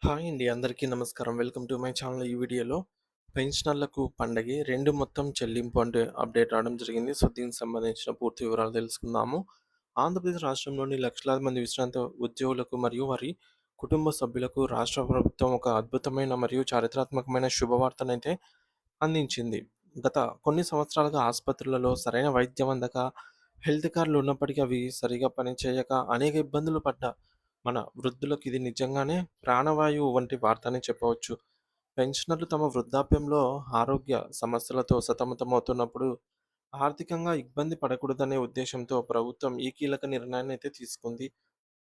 Hi అండి. అందరికీ నమస్కారం. Welcome to my channel. ఈ వీడియోలో పెన్షనర్లకు పండగే 2 మొత్తం చెల్లింపు అంటే అప్డేట్ రావడం జరిగింది. సో, దీనికి సంబంధించిన పూర్తి వివరాలు తెలుసుకుందాము. ఆంధ్రప్రదేశ్ రాష్ట్రంలోని లక్షలాది మంది విశ్రాంత ఉద్యోగులకు మరియు వారి కుటుంబ సభ్యులకు రాష్ట్ర ప్రభుత్వం ఒక అద్భుతమైన మరియు చారిత్రాత్మకమైన శుభవార్తనైతే అందించింది. గత కొన్ని సంవత్సరాలుగా ఆసుపత్రులలో సరైన వైద్యం అందక, హెల్త్ కార్డులు ఉన్నప్పటికీ అవి సరిగా పనిచేయక అనేక ఇబ్బందులు పడ్డ మన వృద్ధులకు ఇది నిజంగానే ప్రాణవాయువు వంటి వార్త అని చెప్పవచ్చు. పెన్షనర్లు తమ వృద్ధాప్యంలో ఆరోగ్య సమస్యలతో సతమతమవుతున్నప్పుడు ఆర్థికంగా ఇబ్బంది పడకూడదనే ఉద్దేశంతో ప్రభుత్వం ఈ కీలక నిర్ణయాన్ని అయితే తీసుకుంది.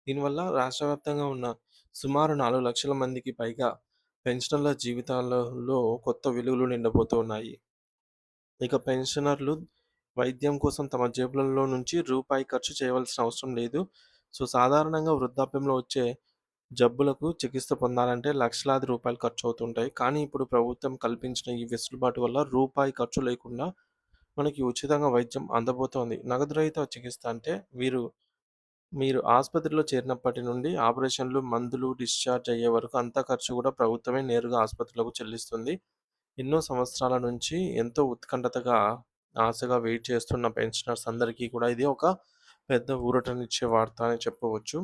దీనివల్ల రాష్ట్ర వ్యాప్తంగా ఉన్న సుమారు 4,00,000 మందికి పైగా పెన్షనర్ల జీవితాలలో కొత్త వెలుగులు నిండబోతూ ఉన్నాయి. ఇక పెన్షనర్లు వైద్యం కోసం తమ జేబులలో నుంచి రూపాయి ఖర్చు చేయవలసిన అవసరం లేదు. సో, సాధారణంగా వృద్ధాప్యంలో వచ్చే జబ్బులకు చికిత్స పొందాలంటే లక్షలాది రూపాయలు ఖర్చవుతుంటాయి. కానీ ఇప్పుడు ప్రభుత్వం కల్పించిన ఈ వెసులుబాటు వల్ల రూపాయి ఖర్చు లేకుండా మనకి ఉచితంగా వైద్యం అందబోతోంది. నగదు రహిత చికిత్స అంటే మీరు ఆసుపత్రిలో చేరినప్పటి నుండి ఆపరేషన్లు, మందులు, డిశ్చార్జ్ అయ్యే వరకు అంతా ఖర్చు కూడా ప్రభుత్వమే నేరుగా ఆసుపత్రులకు చెల్లిస్తుంది. ఎన్నో సంవత్సరాల నుంచి ఎంతో ఉత్కంఠతగా, ఆశగా వెయిట్ చేస్తున్న పెన్షనర్స్ అందరికీ కూడా ఇది ఒక పెద్ద ఊరటనిచ్చే వార్త అని చెప్పవచ్చు.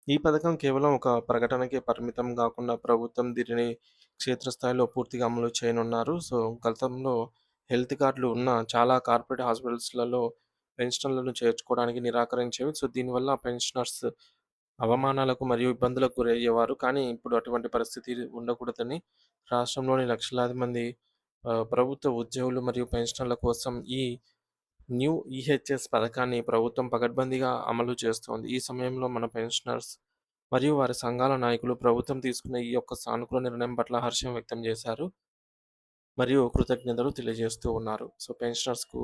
ఈ పథకం కేవలం ఒక ప్రకటనకే పరిమితం గాకుండా ప్రభుత్వం దీనిని క్షేత్రస్థాయిలో పూర్తిగా అమలు చేయనున్నారు. సో, గతంలో హెల్త్ కార్డ్‌లు ఉన్న చాలా కార్పొరేట్ హాస్పిటల్స్‌లలో పెన్షనర్లను చేర్చుకోవడానికి నిరాకరించేవి. సో, దీనివల్ల పెన్షనర్స్ అవమానాలకు మరియు ఇబ్బందులకు గురయ్యేవారు. కానీ ఇప్పుడు అటువంటి పరిస్థితి ఉండకూడదని రాష్ట్రంలోని లక్షలాది మంది ప్రభుత్వ ఉద్యోగులు మరియు పెన్షనర్ల కోసం ఈ న్యూ ఈహెచ్ఎస్ పథకాన్ని ప్రభుత్వం పకడ్బందీగా అమలు చేస్తోంది. ఈ సమయంలో మన పెన్షనర్స్ మరియు వారి సంఘాల నాయకులు ప్రభుత్వం తీసుకున్న ఈ యొక్క సానుకూల నిర్ణయం పట్ల హర్షం వ్యక్తం చేశారు. మరియు కృతజ్ఞతలు తెలియజేస్తూ ఉన్నారు. సో, పెన్షనర్స్‌కు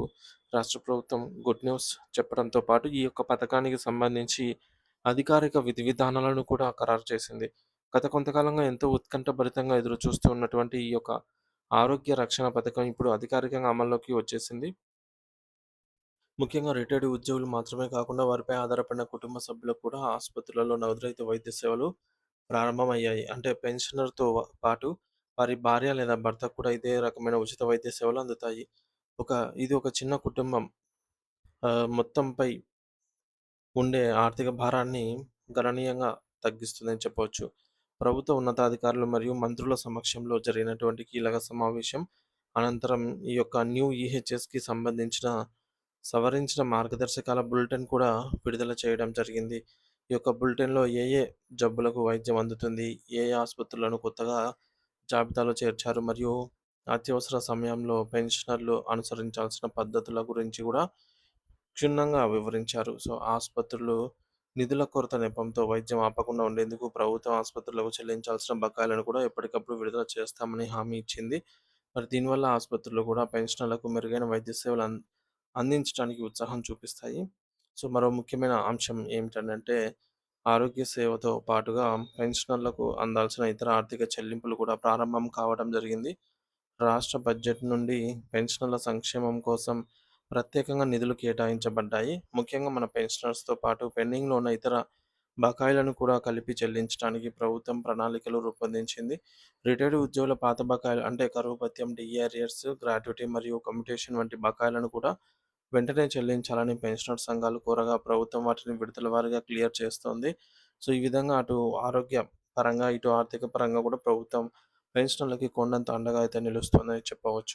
రాష్ట్ర ప్రభుత్వం గుడ్ న్యూస్ చెప్పడంతో పాటు ఈ యొక్క పథకానికి సంబంధించి అధికారిక విధి విధానాలను కూడా ఖరారు చేసింది. గత కొంతకాలంగా ఎంతో ఉత్కంఠభరితంగా ఎదురు చూస్తూ ఉన్నటువంటి ఈ యొక్క ఆరోగ్య రక్షణ పథకం ఇప్పుడు అధికారికంగా అమల్లోకి వచ్చేసింది. ముఖ్యంగా రిటైర్డ్ ఉద్యోగులు మాత్రమే కాకుండా వారిపై ఆధారపడిన కుటుంబ సభ్యులకు కూడా ఆసుపత్రులలో నగదురహిత వైద్య సేవలు ప్రారంభమయ్యాయి. అంటే పెన్షనర్‌తో పాటు వారి భార్య లేదా భర్తకు కూడా ఇదే రకమైన ఉచిత వైద్య సేవలు అందుతాయి. ఒక ఇది ఒక చిన్న కుటుంబం మొత్తంపై ఉండే ఆర్థిక భారాన్ని గణనీయంగా తగ్గిస్తుందని చెప్పవచ్చు. ప్రభుత్వ ఉన్నతాధికారులు మరియు మంత్రుల సమక్షంలో జరిగినటువంటి కీలక సమావేశం అనంతరం ఈ యొక్క న్యూ ఈహెచ్ఎస్‌కి సంబంధించిన సవరించిన మార్గదర్శకాల బులెటిన్ కూడా విడుదల చేయడం జరిగింది. ఈ యొక్క బులెటిన్‌లో ఏ ఏ జబ్బులకు వైద్యం అందుతుంది, ఏ ఏ ఆసుపత్రులను కొత్తగా జాబితాలో చేర్చారు మరియు అత్యవసర సమయంలో పెన్షనర్లు అనుసరించాల్సిన పద్ధతుల గురించి కూడా క్షుణ్ణంగా వివరించారు. సో, ఆసుపత్రులు నిధుల కొరత నెపంతో వైద్యం ఆపకుండా ఉండేందుకు ప్రభుత్వ ఆసుపత్రులకు చెల్లించాల్సిన బకాయిలను కూడా ఎప్పటికప్పుడు విడుదల చేస్తామని హామీ ఇచ్చింది. మరి దీనివల్ల ఆసుపత్రులు కూడా పెన్షనర్లకు మెరుగైన వైద్య సేవలు అందించడానికి ఉత్సాహం చూపిస్తాయి. సో, మరో ముఖ్యమైన అంశం ఏమిటనంటే ఆరోగ్య సేవతో పాటుగా పెన్షనర్లకు అందాల్సిన ఇతర ఆర్థిక చెల్లింపులు కూడా ప్రారంభం కావడం జరిగింది. రాష్ట్ర బడ్జెట్ నుండి పెన్షనర్ల సంక్షేమం కోసం ప్రత్యేకంగా నిధులు కేటాయించబడ్డాయి. ముఖ్యంగా మన పెన్షనర్స్‌తో పాటు పెండింగ్‌లో ఉన్న ఇతర బకాయిలను కూడా కలిపి చెల్లించడానికి ప్రభుత్వం ప్రణాళికలు రూపొందించింది. రిటైర్డ్ ఉద్యోగుల పాత బకాయిలు అంటే కరువు భత్యం, డిఏ అరియర్స్, గ్రాట్యుటీ మరియు కమ్యుటేషన్ వంటి బకాయిలను కూడా వెంటనే చెల్లించాలని పెన్షనర్ సంఘాలు కోరగా ప్రభుత్వం వాటిని విడతల వారీగా క్లియర్ చేస్తోంది. సో, ఈ విధంగా అటు ఆరోగ్య పరంగా, ఇటు ఆర్థిక పరంగా కూడా ప్రభుత్వం పెన్షనర్లకి కొండంత అండగా అయితే నిలుస్తోందని చెప్పవచ్చు.